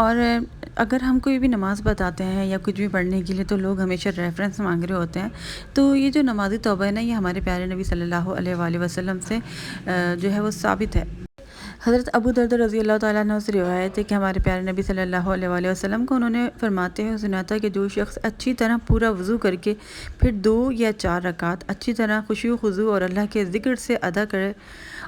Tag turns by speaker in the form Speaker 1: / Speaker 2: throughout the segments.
Speaker 1: اور اگر ہم کوئی بھی نماز بتاتے ہیں یا کچھ بھی پڑھنے کے لیے تو لوگ ہمیشہ ریفرنس مانگ رہے ہوتے ہیں. تو یہ جو نمازی توبہ ہے نا، یہ ہمارے پیارے نبی صلی اللہ علیہ وآلہ وسلم سے جو ہے وہ ثابت ہے. حضرت ابو درداء رضی اللہ تعالیٰ عنہ سے روایت ہے کہ ہمارے پیارے نبی صلی اللہ علیہ وآلہ وسلم کو انہوں نے فرماتے ہوئے سنا تھا کہ جو شخص اچھی طرح پورا وضو کر کے پھر 2 یا 4 رکعت اچھی طرح خشوع و خضوع اور اللہ کے ذکر سے ادا کرے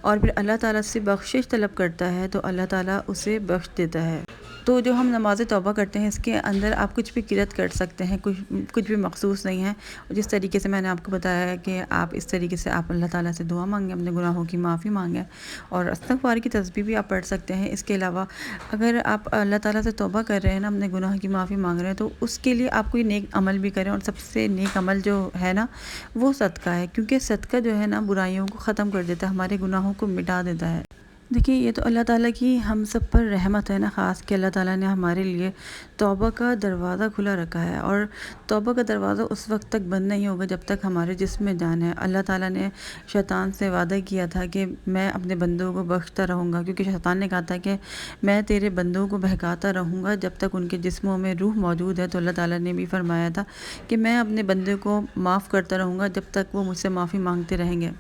Speaker 1: اور پھر اللہ تعالیٰ سے بخشش طلب کرتا ہے تو اللہ تعالیٰ اسے بخش دیتا ہے. تو جو ہم نماز توبہ کرتے ہیں اس کے اندر آپ کچھ بھی قرأت کر سکتے ہیں، کچھ بھی مخصوص نہیں ہے. جس طریقے سے میں نے آپ کو بتایا ہے کہ آپ اس طریقے سے آپ اللہ تعالیٰ سے دعا مانگیں، اپنے گناہوں کی معافی مانگیں اور استغفار کی تسبیح بھی آپ پڑھ سکتے ہیں. اس کے علاوہ اگر آپ اللہ تعالیٰ سے توبہ کر رہے ہیں نا، اپنے گناہ کی معافی مانگ رہے ہیں، تو اس کے لیے آپ کوئی نیک عمل بھی کریں. اور سب سے نیک عمل جو ہے نا وہ صدقہ ہے، کیونکہ صدقہ جو ہے نا برائیوں کو ختم کر دیتا ہے، ہمارے گناہوں کو مٹا دیتا ہے. دیکھیے یہ تو اللہ تعالیٰ کی ہم سب پر رحمت ہے نا، خاص کہ اللہ تعالیٰ نے ہمارے لیے توبہ کا دروازہ کھلا رکھا ہے. اور توبہ کا دروازہ اس وقت تک بند نہیں ہوگا جب تک ہمارے جسم میں جان ہے. اللہ تعالیٰ نے شیطان سے وعدہ کیا تھا کہ میں اپنے بندوں کو بخشتا رہوں گا، کیونکہ شیطان نے کہا تھا کہ میں تیرے بندوں کو بہکاتا رہوں گا جب تک ان کے جسموں میں روح موجود ہے. تو اللہ تعالیٰ نے بھی فرمایا تھا کہ میں اپنے بندے کو معاف کرتا رہوں گا جب تک وہ مجھ سے معافی مانگتے رہیں گے.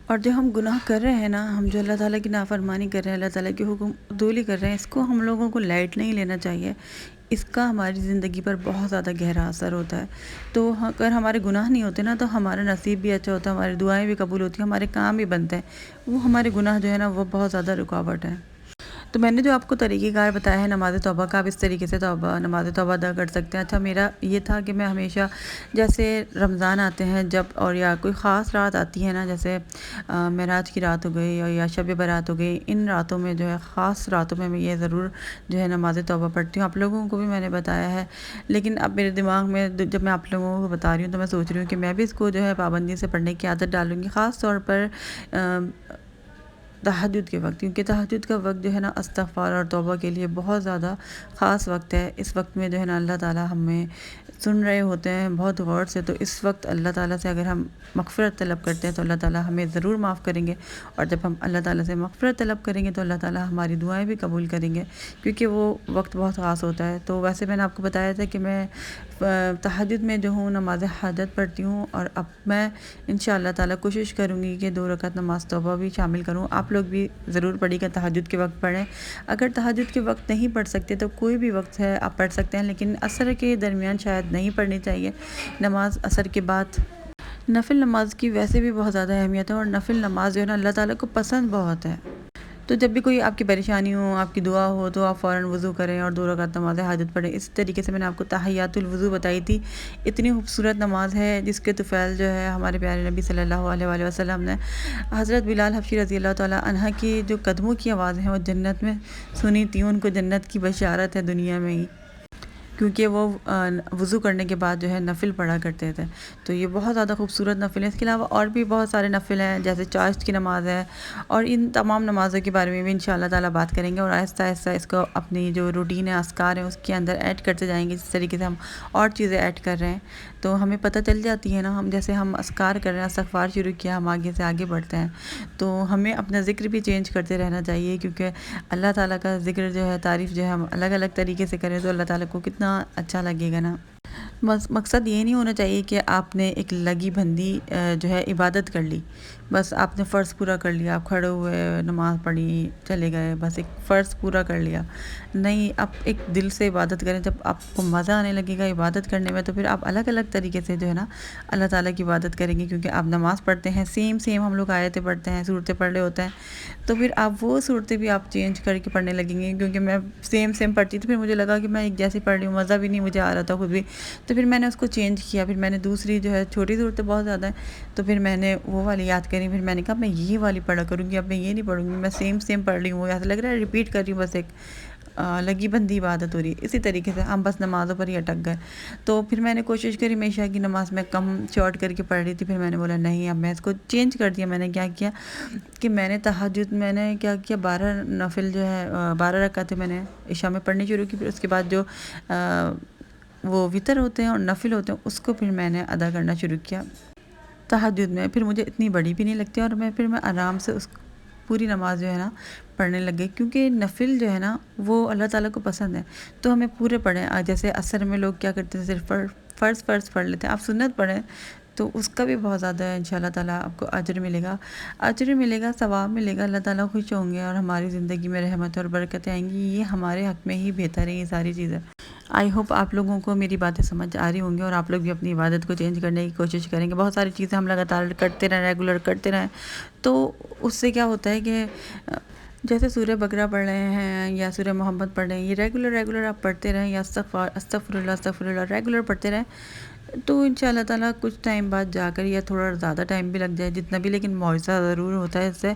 Speaker 1: اور جو ہم گناہ کر رہے ہیں نا، ہم جو اللہ تعالیٰ کی نافرمانی کر رہے ہیں، اللہ تعالیٰ کی حکم عدولی کر رہے ہیں، اس کو ہم لوگوں کو لائٹ نہیں لینا چاہیے. اس کا ہماری زندگی پر بہت زیادہ گہرا اثر ہوتا ہے. تو اگر ہمارے گناہ نہیں ہوتے نا تو ہمارا نصیب بھی اچھا ہوتا ہے، ہماری دعائیں بھی قبول ہوتی ہیں، ہمارے کام بھی بنتے ہیں. وہ ہمارے گناہ جو ہے نا وہ بہت زیادہ رکاوٹ ہے. تو میں نے جو آپ کو طریقہ کار بتایا ہے نماز توبہ کا، آپ اس طریقے سے نماز توبہ ادا کر سکتے ہیں. اچھا، میرا یہ تھا کہ میں ہمیشہ جیسے رمضان آتے ہیں جب، اور یا کوئی خاص رات آتی ہے نا، جیسے معراج کی رات ہو گئی اور یا شب برات ہو گئی، ان راتوں میں جو ہے، خاص راتوں میں میں یہ ضرور جو ہے نماز توبہ پڑھتی ہوں. آپ لوگوں کو بھی میں نے بتایا ہے، لیکن اب میرے دماغ میں جب میں آپ لوگوں کو بتا رہی ہوں تو میں سوچ رہی ہوں کہ میں بھی اس کو جو ہے پابندی سے پڑھنے کی عادت ڈالوں گی، خاص طور پر تہجد کے وقت. کیونکہ تہجد کا وقت جو ہے نا استغفار اور توبہ کے لیے بہت زیادہ خاص وقت ہے. اس وقت میں جو ہے نا اللہ تعالیٰ ہمیں سن رہے ہوتے ہیں بہت غور سے. تو اس وقت اللہ تعالیٰ سے اگر ہم مغفرت طلب کرتے ہیں تو اللہ تعالیٰ ہمیں ضرور معاف کریں گے. اور جب ہم اللہ تعالیٰ سے مغفرت طلب کریں گے تو اللہ تعالیٰ ہماری دعائیں بھی قبول کریں گے، کیونکہ وہ وقت بہت خاص ہوتا ہے. تو ویسے میں نے آپ کو بتایا تھا کہ میں تہجد میں جو ہوں نماز حاجت پڑھتی ہوں، اور اب میں انشاءاللہ تعالیٰ کوشش کروں گی کہ 2 رکعت نماز توبہ بھی شامل کروں. آپ لوگ بھی ضرور پڑھیں گا، تہجد کے وقت پڑھیں. اگر تہجد کے وقت نہیں پڑھ سکتے تو کوئی بھی وقت ہے آپ پڑھ سکتے ہیں، لیکن عصر کے درمیان شاید نہیں پڑھنی چاہیے. نماز عصر کے بعد نفل نماز کی ویسے بھی بہت زیادہ اہمیت ہے، اور نفل نماز جو ہے نا اللہ تعالیٰ کو پسند بہت ہے. تو جب بھی کوئی آپ کی پریشانی ہو، آپ کی دعا ہو، تو آپ فوراً وضو کریں اور 2 رکعت نماز حاجت پڑھیں. اس طریقے سے میں نے آپ کو تحیات الوضو بتائی تھی. اتنی خوبصورت نماز ہے جس کے طفیل جو ہے ہمارے پیارے نبی صلی اللہ علیہ وآلہ وسلم نے حضرت بلال حبشی رضی اللہ تعالیٰ عنہ کی جو قدموں کی آواز ہیں وہ جنت میں سنی تھی. ان کو جنت کی بشارت ہے دنیا میں ہی، کیونکہ وہ وضو کرنے کے بعد جو ہے نفل پڑھا کرتے تھے. تو یہ بہت زیادہ خوبصورت نفل ہے. اس کے علاوہ اور بھی بہت سارے نفل ہیں، جیسے چاشت کی نماز ہے، اور ان تمام نمازوں کے بارے میں بھی انشاءاللہ تعالیٰ بات کریں گے. اور آہستہ آہستہ اس کو اپنی جو روٹین ہے، اذکار ہیں، اس کے اندر ایڈ کرتے جائیں گے. جس طریقے سے ہم اور چیزیں ایڈ کر رہے ہیں تو ہمیں پتہ چل جاتی ہے نا. ہم جیسے ہم اذکار کر رہے ہیں، استغفار شروع کیا، ہم آگے سے آگے بڑھتے ہیں. تو ہمیں اپنا ذکر بھی چینج کرتے رہنا چاہیے، کیونکہ اللہ تعالیٰ کا ذکر جو ہے، تعریف جو ہے، ہم الگ الگ طریقے سے کریں تو اللہ تعالیٰ کو کتنا اچھا لگے گا نا. مقصد یہ نہیں ہونا چاہیے کہ آپ نے ایک لگی بندی جو ہے عبادت کر لی، بس آپ نے فرض پورا کر لیا، آپ کھڑے ہوئے نماز پڑھی چلے گئے، بس ایک فرض پورا کر لیا. نہیں، آپ ایک دل سے عبادت کریں. جب آپ کو مزہ آنے لگے گا عبادت کرنے میں تو پھر آپ الگ الگ طریقے سے جو ہے نا اللہ تعالیٰ کی عبادت کریں گے. کیونکہ آپ نماز پڑھتے ہیں، سیم ہم لوگ آیتیں پڑھتے ہیں، صورتیں پڑھ رہے ہوتے ہیں، تو پھر آپ وہ صورتیں بھی آپ چینج کر کے پڑھنے لگیں گے. کیونکہ میں سیم پڑھتی تھی، پھر مجھے لگا کہ میں ایک جیسی پڑھ رہی ہوں، مزہ بھی نہیں مجھے آ رہا تھا خود بھی. تو پھر میں نے اس کو چینج کیا. پھر میں نے دوسری جو ہے چھوٹی صورتیں بہت زیادہ ہیں، تو پھر میں نے وہ والی یاد کری. پھر میں نے کہا میں یہ والی پڑھا کروں گی، اب میں یہ نہیں پڑھوں گی، میں سیم پڑھ رہی ہوں، وہ ایسا لگ رہا ہے ریپیٹ کر رہی ہوں، بس ایک لگی بندی عبادت ہو رہی ہے. اسی طریقے سے ہم بس نمازوں پر ہی اٹک گئے. تو پھر میں نے کوشش کری، میں عشاء کی نماز میں کم شارٹ کر کے پڑھ رہی تھی. پھر میں نے بولا نہیں، اب میں اس کو چینج کر دیا. میں نے کیا کیا کہ میں نے تہجد میں نے کیا کیا 12 نفل جو ہے 12 رکعتیں میں نے عشاء میں پڑھنی شروع کی. پھر اس کے بعد جو وہ وتر ہوتے ہیں اور نفل ہوتے ہیں اس کو پھر میں نے ادا کرنا شروع کیا تہجد میں. پھر مجھے اتنی بڑی بھی نہیں لگتی، اور میں آرام سے اس پوری نماز جو ہے نا پڑھنے لگ گئے، کیونکہ نفل جو ہے نا وہ اللہ تعالیٰ کو پسند ہے، تو ہمیں پورے پڑھیں۔ جیسے عصر میں لوگ کیا کرتے ہیں، صرف فرض پڑھ لیتے ہیں، آپ سنت پڑھیں تو اس کا بھی بہت زیادہ ان شاء اللہ تعالیٰ آپ کو اجر ملے گا، ثواب ملے گا، اللہ تعالیٰ خوش ہوں گے اور ہماری زندگی میں رحمت اور برکتیں آئیں گی۔ یہ ہمارے حق میں ہی بہتر ہے یہ ساری چیزیں۔ آئی ہوپ آپ لوگوں کو میری باتیں سمجھ آ رہی ہوں گی اور آپ لوگ بھی اپنی عبادت کو چینج کرنے کی کوشش کریں گے۔ بہت ساری چیزیں ہم لگاتار کرتے رہیں، ریگولر کرتے رہیں، تو اس سے کیا ہوتا ہے کہ جیسے سورہ بقرہ پڑھ رہے ہیں یا سورہ محمد پڑھ رہے ہیں، یہ ریگولر آپ پڑھتے رہیں، یا استغفر اللہ ریگولر پڑھتے رہیں، تو ان شاء اللہ تعالیٰ کچھ ٹائم بعد جا کر، یا تھوڑا زیادہ ٹائم بھی لگ جائے جتنا بھی، لیکن معجزہ ضرور ہوتا ہے اس سے۔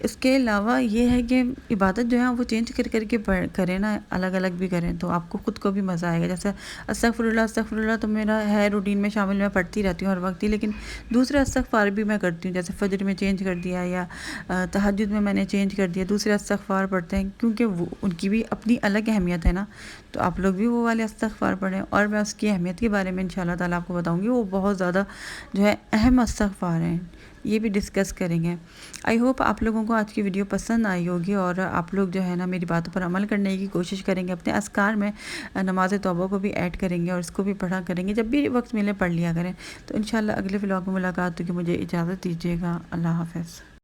Speaker 1: اس کے علاوہ یہ ہے کہ عبادت جو ہے وہ چینج کر کے کریں نا، الگ الگ بھی کریں، تو آپ کو خود کو بھی مزہ آئے گا۔ جیسے استغفر اللہ تو میرا ہے روٹین میں شامل، میں پڑھتی رہتی ہوں ہر وقت ہی، لیکن دوسرے استغفار بھی میں کرتی ہوں، جیسے فجر میں چینج کر دیا، یا تہجد میں نے چینج کر دیا، دوسرے استغفار پڑھتے ہیں، کیونکہ وہ ان کی بھی اپنی الگ اہمیت ہے نا، تو آپ لوگ بھی وہ والے استغفار پڑھیں، اور میں اس کی اہمیت کے بارے میں انشاءاللہ تعالیٰ آپ کو بتاؤں گی۔ وہ بہت زیادہ جو ہے اہم استغفار ہیں، یہ بھی ڈسکس کریں گے۔ آئی ہوپ آپ لوگوں کو آج کی ویڈیو پسند آئی ہوگی، اور آپ لوگ جو ہے نا میری باتوں پر عمل کرنے کی کوشش کریں گے، اپنے اذکار میں نماز توبہ کو بھی ایڈ کریں گے، اور اس کو بھی پڑھا کریں گے، جب بھی وقت ملے پڑھ لیا کریں۔ تو انشاءاللہ اگلے ولاگ میں ملاقات ہوگی، مجھے اجازت دیجیے گا، اللہ حافظ۔